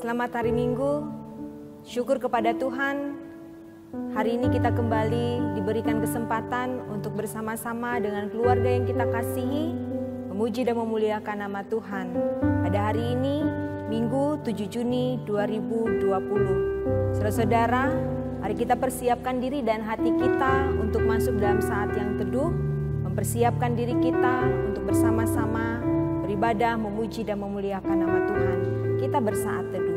Selamat hari Minggu, syukur kepada Tuhan. Hari ini kita kembali diberikan kesempatan untuk bersama-sama dengan keluarga yang kita kasihi, memuji dan memuliakan nama Tuhan. Pada hari ini, Minggu 7 Juni 2020. Saudara-saudara, mari kita persiapkan diri dan hati kita untuk masuk dalam saat yang teduh, mempersiapkan diri kita untuk bersama-sama beribadah, memuji dan memuliakan nama Tuhan. Kita bersaat teduh.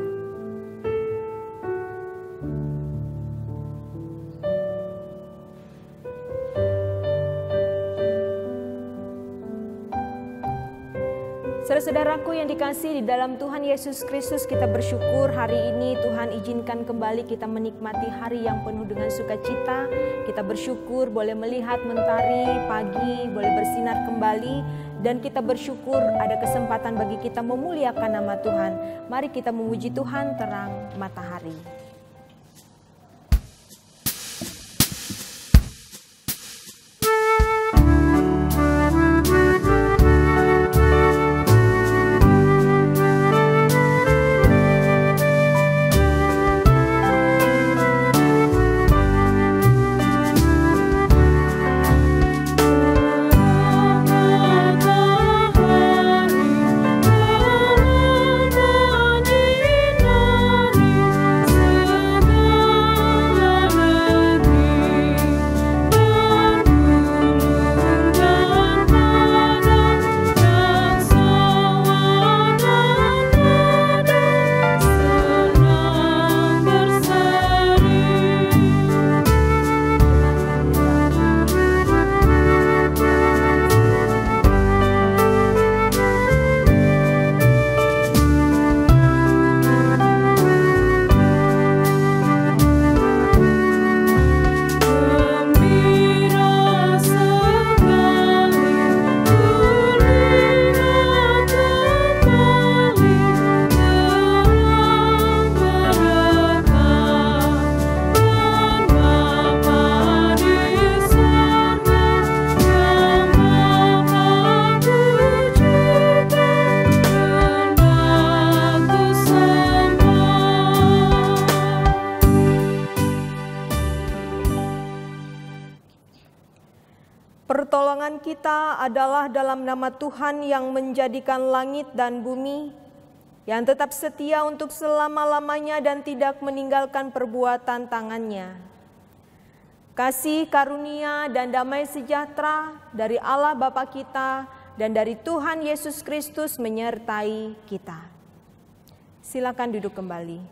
Saudara-saudaraku yang dikasihi di dalam Tuhan Yesus Kristus, kita bersyukur hari ini Tuhan izinkan kembali kita menikmati hari yang penuh dengan sukacita. Kita bersyukur boleh melihat mentari pagi, boleh bersinar kembali, dan kita bersyukur ada kesempatan bagi kita memuliakan nama Tuhan. Mari kita memuji Tuhan terang matahari. Pertolongan kita adalah dalam nama Tuhan yang menjadikan langit dan bumi, yang tetap setia untuk selama-lamanya dan tidak meninggalkan perbuatan tangannya. Kasih karunia dan damai sejahtera dari Allah Bapa kita dan dari Tuhan Yesus Kristus menyertai kita. Silakan duduk kembali. Yesus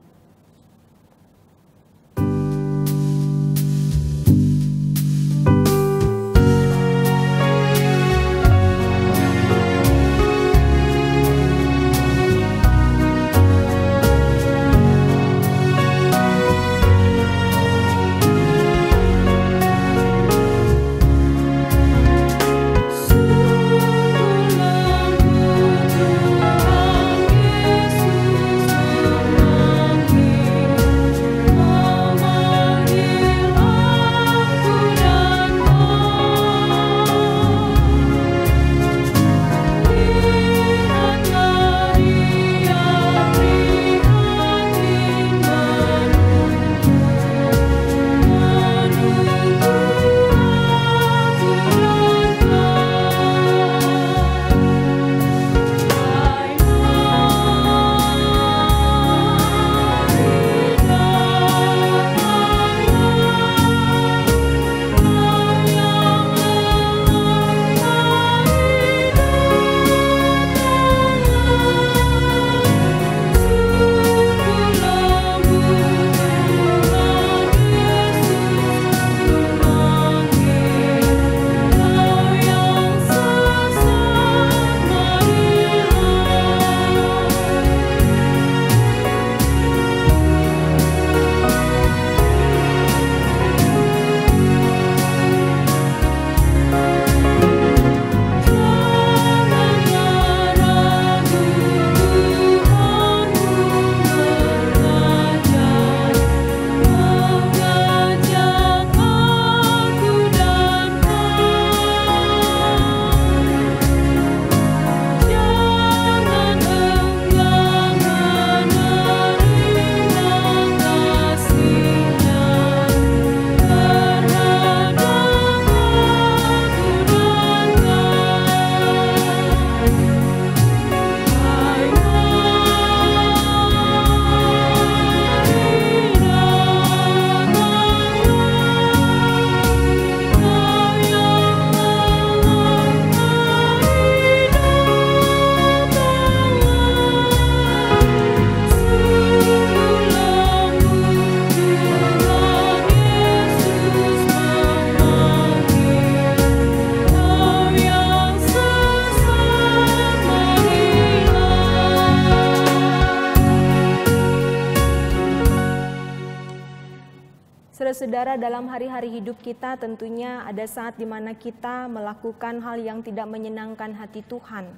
Saudara-saudara, dalam hari-hari hidup kita tentunya ada saat di mana kita melakukan hal yang tidak menyenangkan hati Tuhan.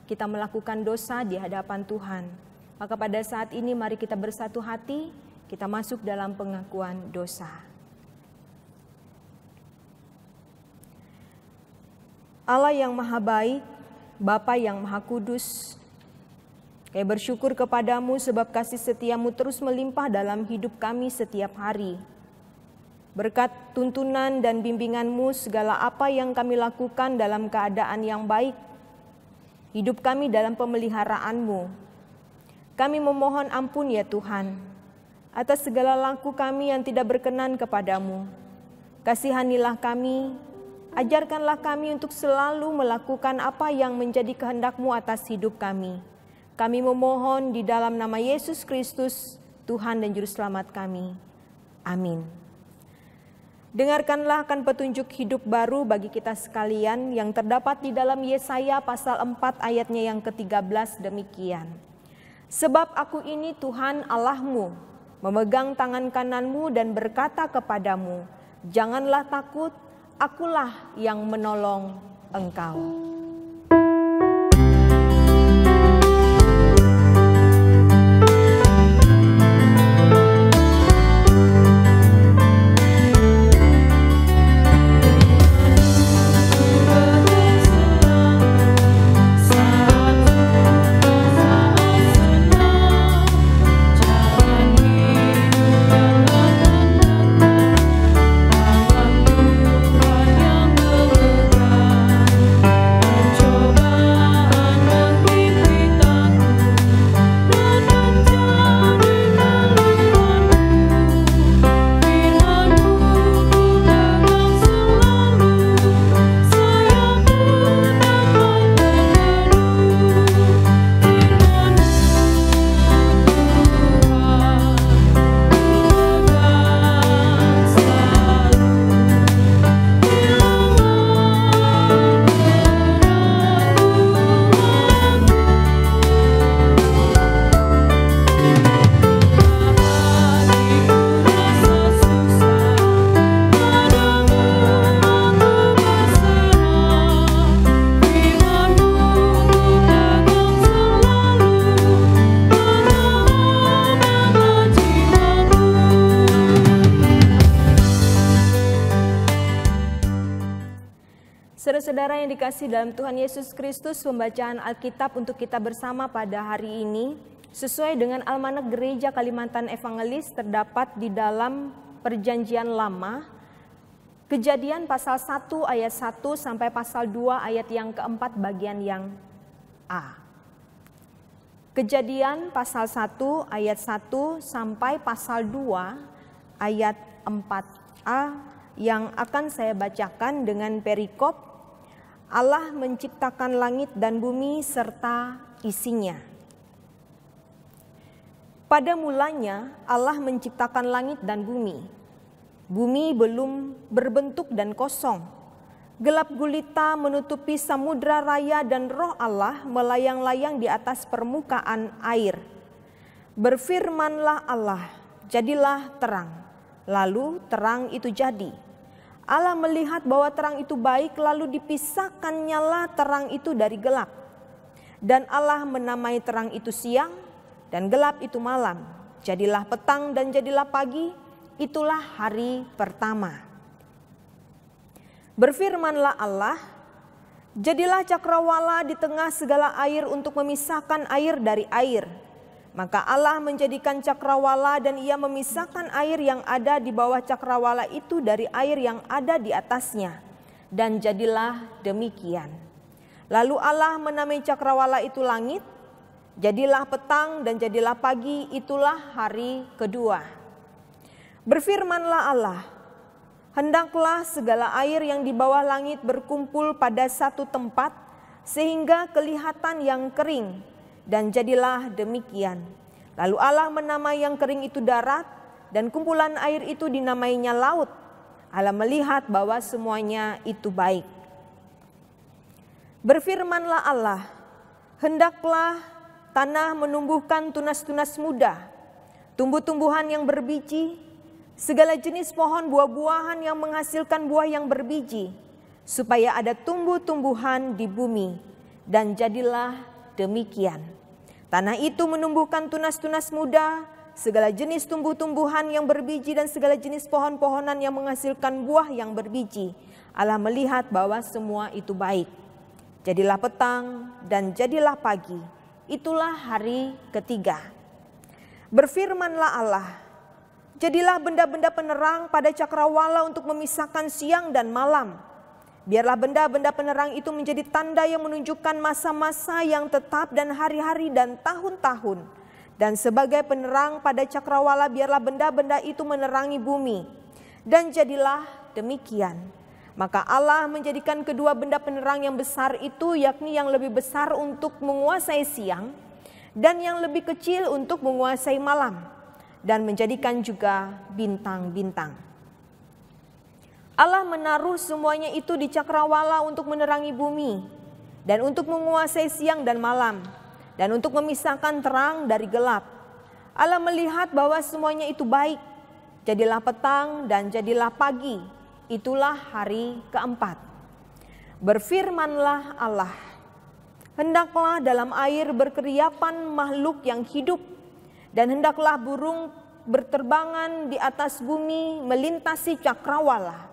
Kita melakukan dosa di hadapan Tuhan. Maka pada saat ini mari kita bersatu hati, kita masuk dalam pengakuan dosa. Allah yang maha baik, Bapa yang maha kudus, kami bersyukur kepadamu sebab kasih setiamu terus melimpah dalam hidup kami setiap hari. Berkat tuntunan dan bimbinganmu segala apa yang kami lakukan dalam keadaan yang baik. Hidup kami dalam pemeliharaanmu. Kami memohon ampun ya Tuhan, atas segala laku kami yang tidak berkenan kepadamu. Kasihanilah kami, ajarkanlah kami untuk selalu melakukan apa yang menjadi kehendak-Mu atas hidup kami. Kami memohon di dalam nama Yesus Kristus, Tuhan dan Juru Selamat kami. Amin. Dengarkanlah akan petunjuk hidup baru bagi kita sekalian yang terdapat di dalam Yesaya pasal 4 ayatnya yang ke-13 demikian. Sebab aku ini Tuhan Allahmu, memegang tangan kananmu dan berkata kepadamu, janganlah takut, akulah yang menolong engkau. Saudara-saudara yang dikasihi dalam Tuhan Yesus Kristus, pembacaan Alkitab untuk kita bersama pada hari ini sesuai dengan Almanak Gereja Kalimantan Evangelis terdapat di dalam Perjanjian Lama, Kejadian pasal 1 ayat 1 sampai pasal 2 ayat yang keempat bagian yang A. Kejadian pasal 1 ayat 1 sampai pasal 2 ayat 4a yang akan saya bacakan dengan perikop Allah menciptakan langit dan bumi serta isinya. Pada mulanya Allah menciptakan langit dan bumi. Bumi belum berbentuk dan kosong. Gelap gulita menutupi samudra raya dan roh Allah melayang-layang di atas permukaan air. Berfirmanlah Allah, jadilah terang. Lalu terang itu jadi. Allah melihat bahwa terang itu baik, lalu dipisahkannyalah terang itu dari gelap. Dan Allah menamai terang itu siang, dan gelap itu malam. Jadilah petang dan jadilah pagi, itulah hari pertama. Berfirmanlah Allah, jadilah cakrawala di tengah segala air untuk memisahkan air dari air. Maka Allah menjadikan cakrawala dan ia memisahkan air yang ada di bawah cakrawala itu dari air yang ada di atasnya. Dan jadilah demikian. Lalu Allah menamai cakrawala itu langit, jadilah petang dan jadilah pagi, itulah hari kedua. Berfirmanlah Allah, hendaklah segala air yang di bawah langit berkumpul pada satu tempat sehingga kelihatan yang kering. Dan jadilah demikian. Lalu Allah menamai yang kering itu darat, dan kumpulan air itu dinamainya laut. Allah melihat bahwa semuanya itu baik. Berfirmanlah Allah, hendaklah tanah menumbuhkan tunas-tunas muda, tumbuh-tumbuhan yang berbiji, segala jenis pohon buah-buahan yang menghasilkan buah yang berbiji, supaya ada tumbuh-tumbuhan di bumi, dan jadilah demikian. Tanah itu menumbuhkan tunas-tunas muda, segala jenis tumbuh-tumbuhan yang berbiji dan segala jenis pohon-pohonan yang menghasilkan buah yang berbiji. Allah melihat bahwa semua itu baik. Jadilah petang dan jadilah pagi, itulah hari ketiga. Berfirmanlah Allah, jadilah benda-benda penerang pada cakrawala untuk memisahkan siang dan malam. Biarlah benda-benda penerang itu menjadi tanda yang menunjukkan masa-masa yang tetap dan hari-hari dan tahun-tahun. Dan sebagai penerang pada cakrawala biarlah benda-benda itu menerangi bumi. Dan jadilah demikian. Maka Allah menjadikan kedua benda penerang yang besar itu, yakni yang lebih besar untuk menguasai siang dan yang lebih kecil untuk menguasai malam, dan menjadikan juga bintang-bintang. Allah menaruh semuanya itu di cakrawala untuk menerangi bumi, dan untuk menguasai siang dan malam, dan untuk memisahkan terang dari gelap. Allah melihat bahwa semuanya itu baik. Jadilah petang dan jadilah pagi, itulah hari keempat. Berfirmanlah Allah, hendaklah dalam air berkeriapan makhluk yang hidup, dan hendaklah burung berterbangan di atas bumi melintasi cakrawala.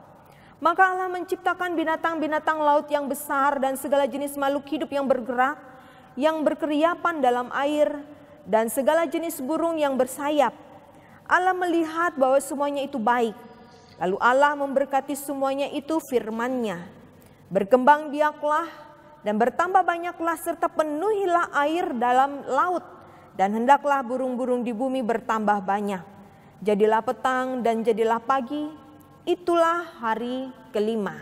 Maka Allah menciptakan binatang-binatang laut yang besar dan segala jenis makhluk hidup yang bergerak, yang berkeriapan dalam air, dan segala jenis burung yang bersayap. Allah melihat bahwa semuanya itu baik. Lalu Allah memberkati semuanya itu firman-Nya, berkembang biaklah dan bertambah banyaklah serta penuhilah air dalam laut, dan hendaklah burung-burung di bumi bertambah banyak. Jadilah petang dan jadilah pagi, itulah hari kelima.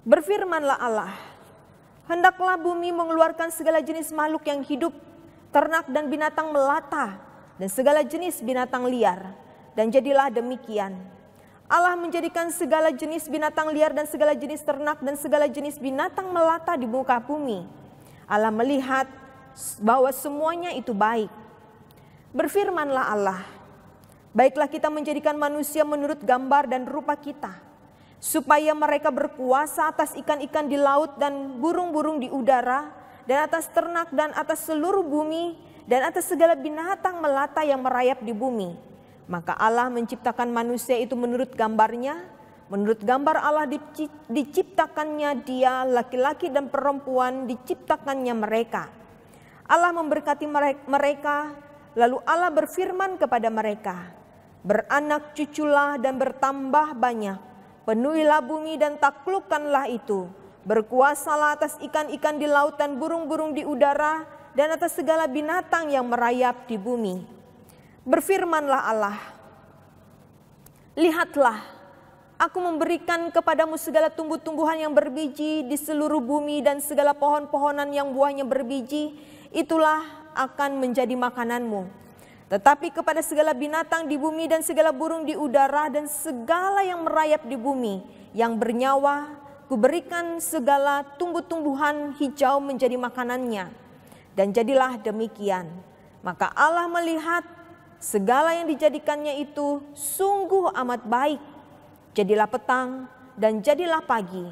Berfirmanlah Allah, hendaklah bumi mengeluarkan segala jenis makhluk yang hidup, ternak dan binatang melata, dan segala jenis binatang liar. Dan jadilah demikian. Allah menjadikan segala jenis binatang liar dan segala jenis ternak dan segala jenis binatang melata di muka bumi. Allah melihat bahwa semuanya itu baik. Berfirmanlah Allah, baiklah kita menjadikan manusia menurut gambar dan rupa kita, supaya mereka berkuasa atas ikan-ikan di laut dan burung-burung di udara, dan atas ternak dan atas seluruh bumi, dan atas segala binatang melata yang merayap di bumi. Maka Allah menciptakan manusia itu menurut gambar-Nya, menurut gambar Allah diciptakannya dia, laki-laki dan perempuan diciptakannya mereka. Allah memberkati mereka, lalu Allah berfirman kepada mereka, beranak cuculah dan bertambah banyak, penuhilah bumi dan taklukkanlah itu, berkuasalah atas ikan-ikan di laut dan burung-burung di udara, dan atas segala binatang yang merayap di bumi. Berfirmanlah Allah, lihatlah, aku memberikan kepadamu segala tumbuh-tumbuhan yang berbiji di seluruh bumi dan segala pohon-pohonan yang buahnya berbiji, itulah akan menjadi makananmu. Tetapi kepada segala binatang di bumi dan segala burung di udara dan segala yang merayap di bumi yang bernyawa, kuberikan segala tumbuh-tumbuhan hijau menjadi makanannya. Dan jadilah demikian. Maka Allah melihat segala yang dijadikannya itu sungguh amat baik. Jadilah petang dan jadilah pagi,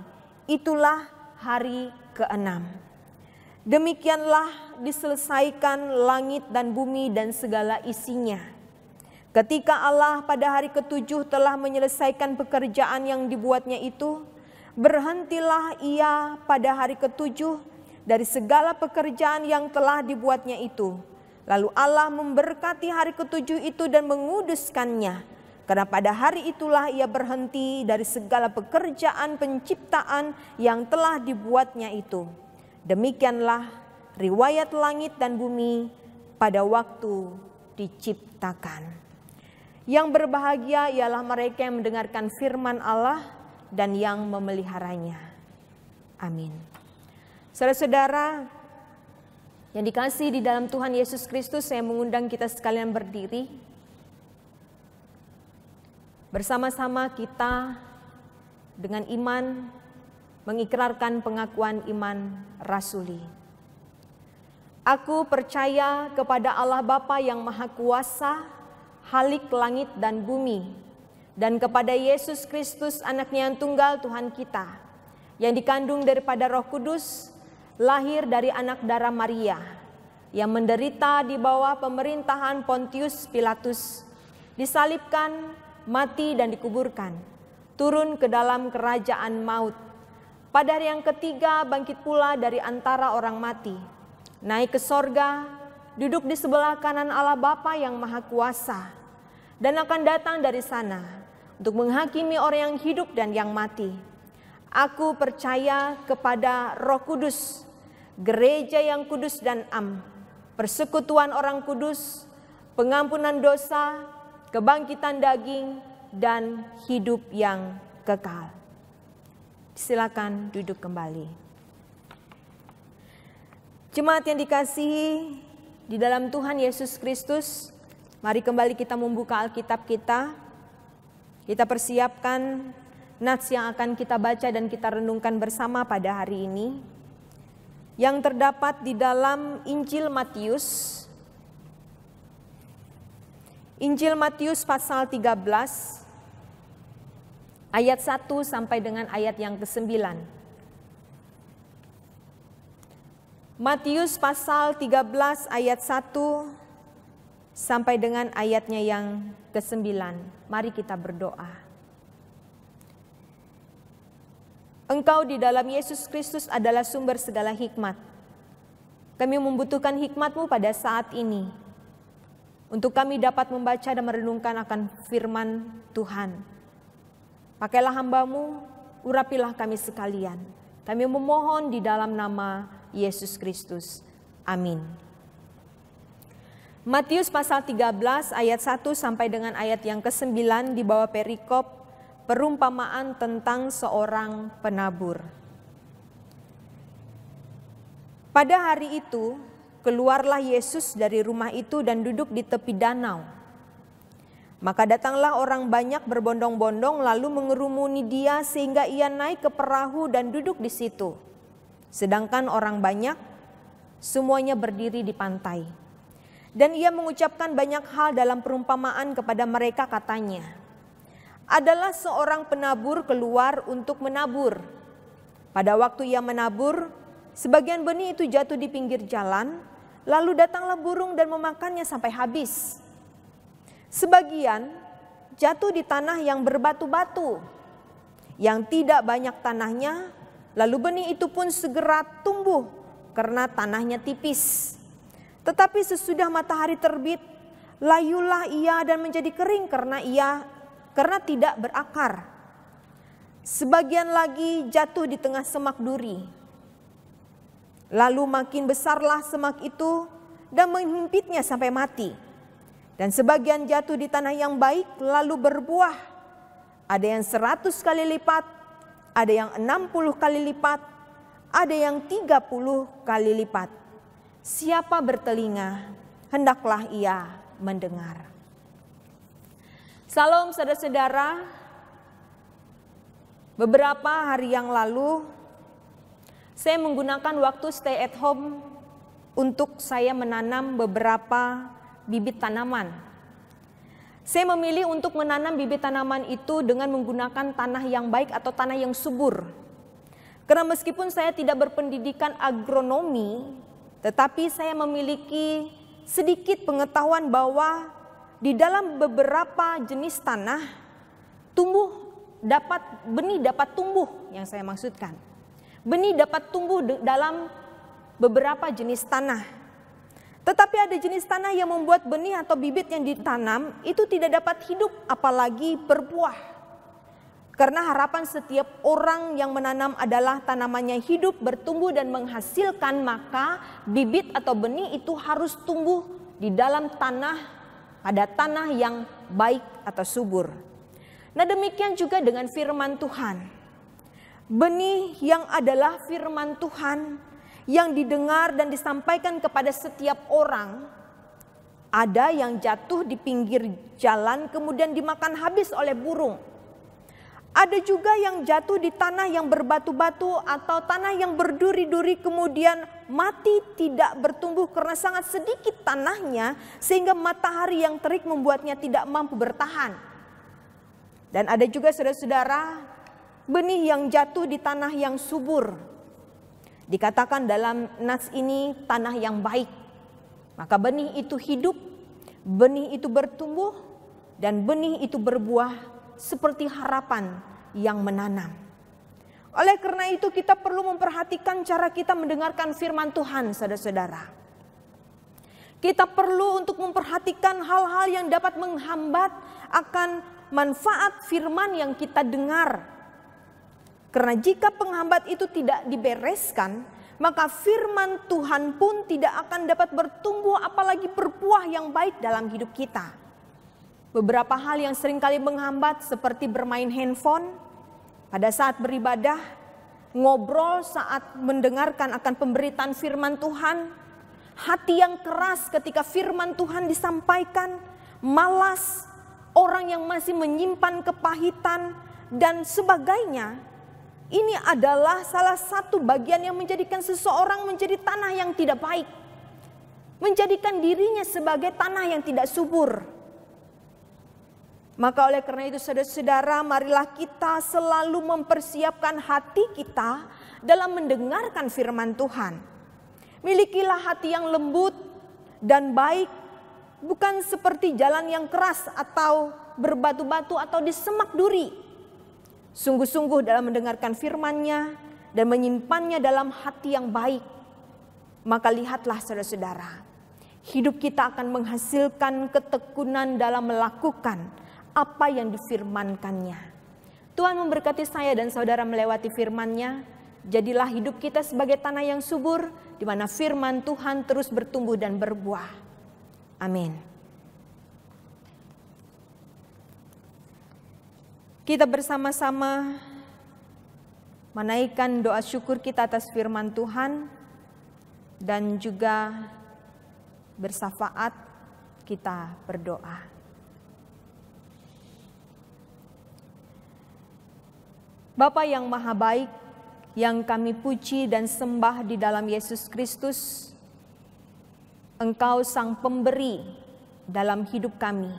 itulah hari keenam. Demikianlah diselesaikan langit dan bumi dan segala isinya. Ketika Allah pada hari ketujuh telah menyelesaikan pekerjaan yang dibuatnya itu, berhentilah Ia pada hari ketujuh dari segala pekerjaan yang telah dibuatnya itu. Lalu Allah memberkati hari ketujuh itu dan menguduskannya, karena pada hari itulah Ia berhenti dari segala pekerjaan penciptaan yang telah dibuatnya itu. Demikianlah riwayat langit dan bumi pada waktu diciptakan. Yang berbahagia ialah mereka yang mendengarkan firman Allah dan yang memeliharanya. Amin. Saudara-saudara yang dikasihi di dalam Tuhan Yesus Kristus, saya mengundang kita sekalian berdiri. Bersama-sama kita dengan iman mengikrarkan pengakuan iman rasuli. Aku percaya kepada Allah Bapa yang Maha Kuasa, Khalik langit dan bumi, dan kepada Yesus Kristus anaknya yang tunggal Tuhan kita, yang dikandung daripada Roh Kudus, lahir dari anak darah Maria, yang menderita di bawah pemerintahan Pontius Pilatus, disalibkan, mati dan dikuburkan, turun ke dalam kerajaan maut. Pada hari yang ketiga bangkit pula dari antara orang mati, naik ke sorga, duduk di sebelah kanan Allah Bapa yang Maha Kuasa, dan akan datang dari sana untuk menghakimi orang yang hidup dan yang mati. Aku percaya kepada Roh Kudus, gereja yang kudus dan am, persekutuan orang kudus, pengampunan dosa, kebangkitan daging, dan hidup yang kekal. Silakan duduk kembali. Jemaat yang dikasihi di dalam Tuhan Yesus Kristus, mari kembali kita membuka Alkitab kita. Kita persiapkan nats yang akan kita baca dan kita renungkan bersama pada hari ini, yang terdapat di dalam Injil Matius. Injil Matius pasal 13 ayat 1 sampai dengan ayat yang ke-9. Matius pasal 13 ayat 1 sampai dengan ayatnya yang ke-9. Mari kita berdoa. Engkau di dalam Yesus Kristus adalah sumber segala hikmat. Kami membutuhkan hikmat-Mu pada saat ini, untuk kami dapat membaca dan merenungkan akan firman Tuhan. Pakailah hamba-Mu, urapilah kami sekalian. Kami memohon di dalam nama Yesus Kristus. Amin. Matius pasal 13 ayat 1 sampai dengan ayat yang ke-9 di bawah perikop perumpamaan tentang seorang penabur. Pada hari itu, keluarlah Yesus dari rumah itu dan duduk di tepi danau. Maka datanglah orang banyak berbondong-bondong lalu mengerumuni dia sehingga ia naik ke perahu dan duduk di situ. Sedangkan orang banyak semuanya berdiri di pantai. Dan ia mengucapkan banyak hal dalam perumpamaan kepada mereka, katanya, adalah seorang penabur keluar untuk menabur. Pada waktu ia menabur, sebagian benih itu jatuh di pinggir jalan, lalu datanglah burung dan memakannya sampai habis. Sebagian jatuh di tanah yang berbatu-batu, yang tidak banyak tanahnya, lalu benih itu pun segera tumbuh karena tanahnya tipis. Tetapi sesudah matahari terbit, layulah ia dan menjadi kering karena tidak berakar. Sebagian lagi jatuh di tengah semak duri. Lalu makin besarlah semak itu dan menghimpitnya sampai mati. Dan sebagian jatuh di tanah yang baik lalu berbuah. Ada yang 100 kali lipat, ada yang 60 kali lipat, ada yang 30 kali lipat. Siapa bertelinga, hendaklah ia mendengar. Salam saudara-saudara, beberapa hari yang lalu saya menggunakan waktu stay at home untuk saya menanam beberapa bibit tanaman. Saya memilih untuk menanam bibit tanaman itu dengan menggunakan tanah yang baik atau tanah yang subur. Karena meskipun saya tidak berpendidikan agronomi, tetapi saya memiliki sedikit pengetahuan bahwa di dalam beberapa jenis tanah benih dapat tumbuh, yang saya maksudkan. Benih dapat tumbuh dalam beberapa jenis tanah. Tetapi ada jenis tanah yang membuat benih atau bibit yang ditanam itu tidak dapat hidup apalagi berbuah. Karena harapan setiap orang yang menanam adalah tanamannya hidup, bertumbuh dan menghasilkan, maka bibit atau benih itu harus tumbuh di dalam tanah, pada tanah yang baik atau subur. Nah, demikian juga dengan firman Tuhan. Benih yang adalah firman Tuhan yang didengar dan disampaikan kepada setiap orang, ada yang jatuh di pinggir jalan kemudian dimakan habis oleh burung. Ada juga yang jatuh di tanah yang berbatu-batu atau tanah yang berduri-duri kemudian mati tidak bertumbuh karena sangat sedikit tanahnya, sehingga matahari yang terik membuatnya tidak mampu bertahan. Dan ada juga saudara-saudara, benih yang jatuh di tanah yang subur. Dikatakan dalam nas ini tanah yang baik. Maka benih itu hidup, benih itu bertumbuh, dan benih itu berbuah seperti harapan yang menanam. Oleh karena itu kita perlu memperhatikan cara kita mendengarkan firman Tuhan, saudara-saudara. Kita perlu untuk memperhatikan hal-hal yang dapat menghambat akan manfaat firman yang kita dengar. Karena jika penghambat itu tidak dibereskan, maka firman Tuhan pun tidak akan dapat bertumbuh apalagi berbuah yang baik dalam hidup kita. Beberapa hal yang seringkali menghambat seperti bermain handphone pada saat beribadah, ngobrol saat mendengarkan akan pemberitaan firman Tuhan, hati yang keras ketika firman Tuhan disampaikan, malas, orang yang masih menyimpan kepahitan, dan sebagainya. Ini adalah salah satu bagian yang menjadikan seseorang menjadi tanah yang tidak baik. Menjadikan dirinya sebagai tanah yang tidak subur. Maka oleh karena itu saudara-saudara, marilah kita selalu mempersiapkan hati kita dalam mendengarkan firman Tuhan. Milikilah hati yang lembut dan baik, bukan seperti jalan yang keras atau berbatu-batu atau di semak duri. Sungguh-sungguh dalam mendengarkan firman-Nya dan menyimpannya dalam hati yang baik. Maka lihatlah saudara-saudara, hidup kita akan menghasilkan ketekunan dalam melakukan apa yang difirmankannya. Tuhan memberkati saya dan saudara melewati firman-Nya. Jadilah hidup kita sebagai tanah yang subur, di mana firman Tuhan terus bertumbuh dan berbuah. Amin. Kita bersama-sama menaikkan doa syukur kita atas firman Tuhan dan juga bersafaat kita berdoa. Bapa yang maha baik, yang kami puji dan sembah di dalam Yesus Kristus, Engkau sang pemberi dalam hidup kami.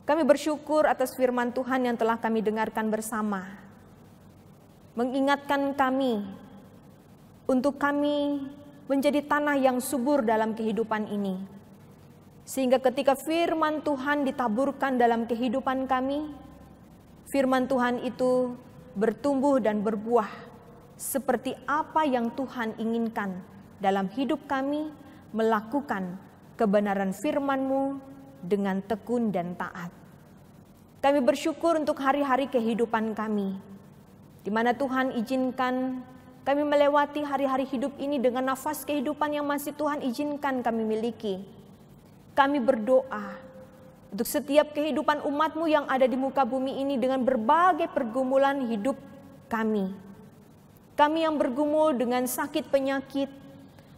Kami bersyukur atas firman Tuhan yang telah kami dengarkan bersama. Mengingatkan kami untuk kami menjadi tanah yang subur dalam kehidupan ini. Sehingga ketika firman Tuhan ditaburkan dalam kehidupan kami, firman Tuhan itu bertumbuh dan berbuah seperti apa yang Tuhan inginkan dalam hidup kami, melakukan kebenaran firman-Mu dengan tekun dan taat. Kami bersyukur untuk hari-hari kehidupan kami, di mana Tuhan izinkan kami melewati hari-hari hidup ini dengan nafas kehidupan yang masih Tuhan izinkan kami miliki. Kami berdoa untuk setiap kehidupan umat-Mu yang ada di muka bumi ini dengan berbagai pergumulan hidup kami. Kami yang bergumul dengan sakit penyakit,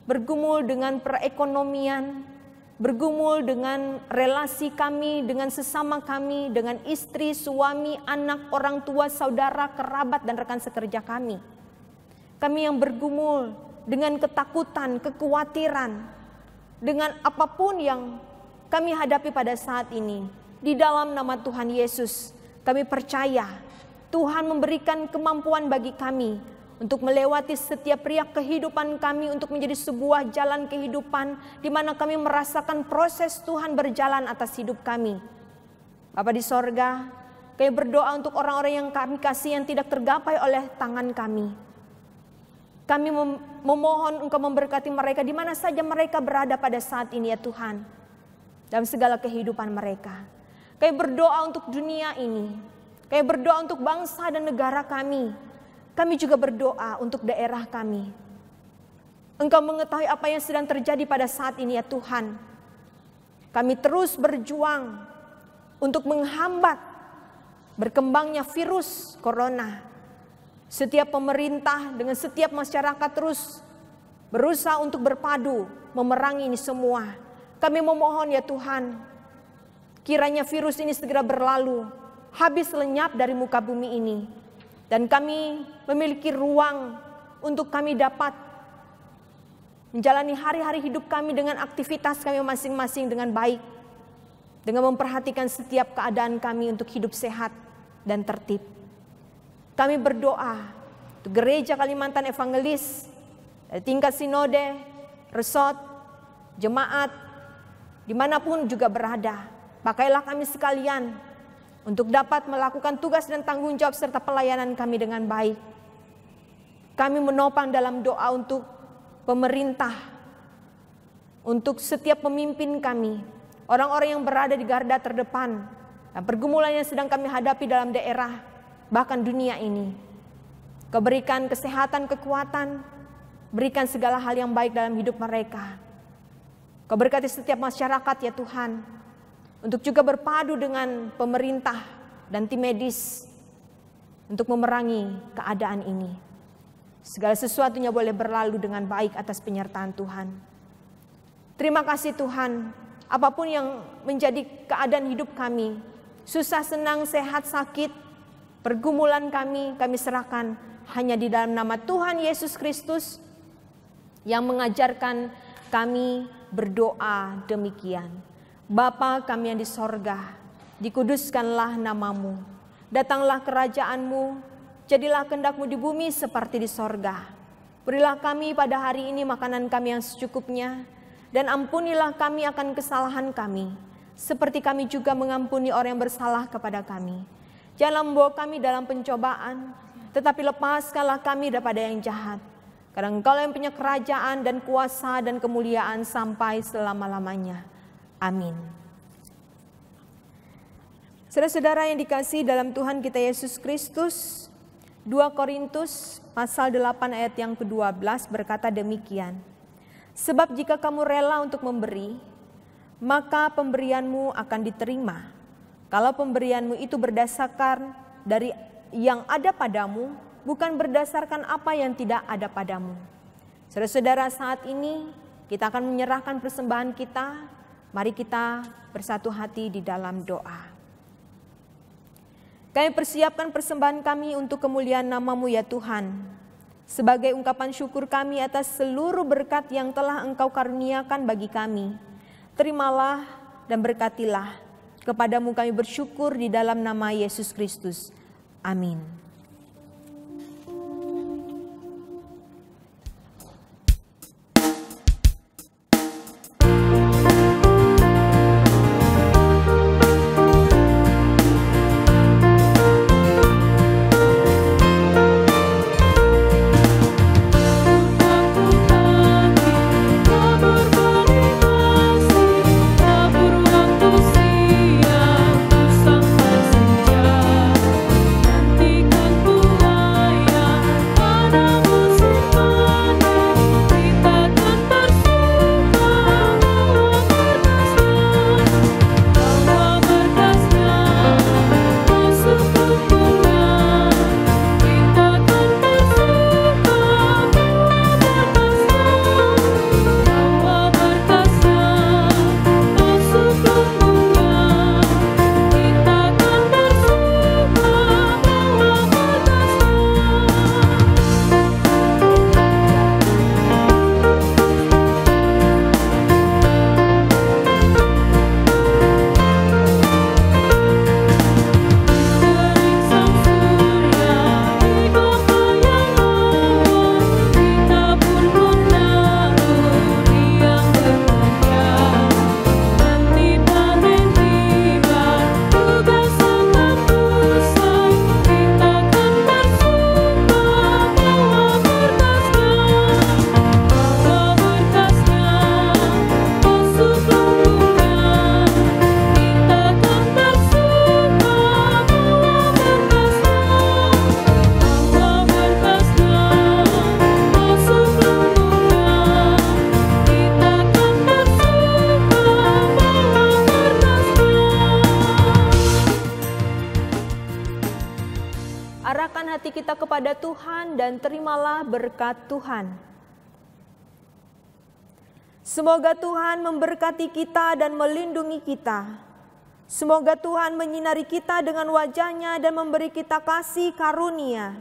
bergumul dengan perekonomian, bergumul dengan relasi kami, dengan sesama kami, dengan istri, suami, anak, orang tua, saudara, kerabat, dan rekan sekerja kami. Kami yang bergumul dengan ketakutan, kekhawatiran, dengan apapun yang kami hadapi pada saat ini. Di dalam nama Tuhan Yesus, kami percaya Tuhan memberikan kemampuan bagi kami untuk melewati setiap riak kehidupan kami, untuk menjadi sebuah jalan kehidupan di mana kami merasakan proses Tuhan berjalan atas hidup kami. Bapa di sorga, kami berdoa untuk orang-orang yang kami kasih yang tidak tergapai oleh tangan kami. Kami memohon Engkau memberkati mereka di mana saja mereka berada pada saat ini ya Tuhan, dalam segala kehidupan mereka. Kami berdoa untuk dunia ini, kami berdoa untuk bangsa dan negara kami. Kami juga berdoa untuk daerah kami. Engkau mengetahui apa yang sedang terjadi pada saat ini ya Tuhan. Kami terus berjuang untuk menghambat berkembangnya virus corona. Setiap pemerintah dengan setiap masyarakat terus berusaha untuk berpadu memerangi ini semua. Kami memohon ya Tuhan, kiranya virus ini segera berlalu, habis lenyap dari muka bumi ini. Dan kami memiliki ruang untuk kami dapat menjalani hari-hari hidup kami dengan aktivitas kami masing-masing dengan baik, dengan memperhatikan setiap keadaan kami untuk hidup sehat dan tertib. Kami berdoa untuk Gereja Kalimantan Evangelis, dari tingkat sinode, resort, jemaat, dimanapun juga berada. Pakailah kami sekalian untuk dapat melakukan tugas dan tanggung jawab serta pelayanan kami dengan baik. Kami menopang dalam doa untuk pemerintah, untuk setiap pemimpin kami, orang-orang yang berada di garda terdepan, dan pergumulan yang sedang kami hadapi dalam daerah, bahkan dunia ini. Kau berikan kesehatan, kekuatan, berikan segala hal yang baik dalam hidup mereka. Kau berkati setiap masyarakat ya Tuhan, untuk juga berpadu dengan pemerintah dan tim medis untuk memerangi keadaan ini. Segala sesuatunya boleh berlalu dengan baik atas penyertaan Tuhan. Terima kasih Tuhan, apapun yang menjadi keadaan hidup kami, susah, senang, sehat, sakit, pergumulan kami serahkan hanya di dalam nama Tuhan Yesus Kristus yang mengajarkan kami berdoa demikian. Bapa kami yang di sorga, dikuduskanlah namamu, datanglah kerajaanmu, jadilah kehendak-Mu di bumi seperti di sorga. Berilah kami pada hari ini makanan kami yang secukupnya, dan ampunilah kami akan kesalahan kami, seperti kami juga mengampuni orang yang bersalah kepada kami. Janganlah membawa kami dalam pencobaan, tetapi lepaskanlah kami daripada yang jahat. Karena Engkau yang punya kerajaan dan kuasa dan kemuliaan sampai selama-lamanya. Amin. Saudara-saudara yang dikasihi dalam Tuhan kita Yesus Kristus, 2 Korintus pasal 8 ayat yang ke-12 berkata demikian. Sebab jika kamu rela untuk memberi, maka pemberianmu akan diterima. Kalau pemberianmu itu berdasarkan dari yang ada padamu, bukan berdasarkan apa yang tidak ada padamu. Saudara-saudara, saat ini kita akan menyerahkan persembahan kita. Mari kita bersatu hati di dalam doa. Kami persiapkan persembahan kami untuk kemuliaan nama-Mu ya Tuhan. Sebagai ungkapan syukur kami atas seluruh berkat yang telah Engkau karuniakan bagi kami. Terimalah dan berkatilah. Kepadamu kami bersyukur di dalam nama Yesus Kristus. Amin. Arahkan hati kita kepada Tuhan dan terimalah berkat Tuhan. Semoga Tuhan memberkati kita dan melindungi kita. Semoga Tuhan menyinari kita dengan wajah-Nya dan memberi kita kasih karunia.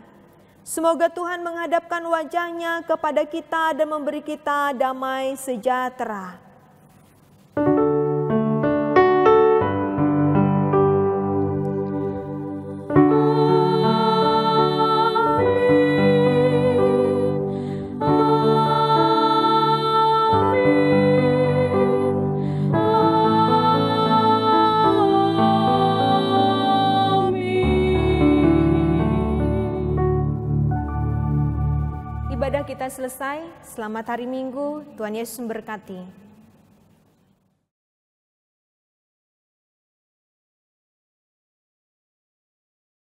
Semoga Tuhan menghadapkan wajah-Nya kepada kita dan memberi kita damai sejahtera. Ibadah kita selesai. Selamat hari Minggu. Tuhan Yesus memberkati.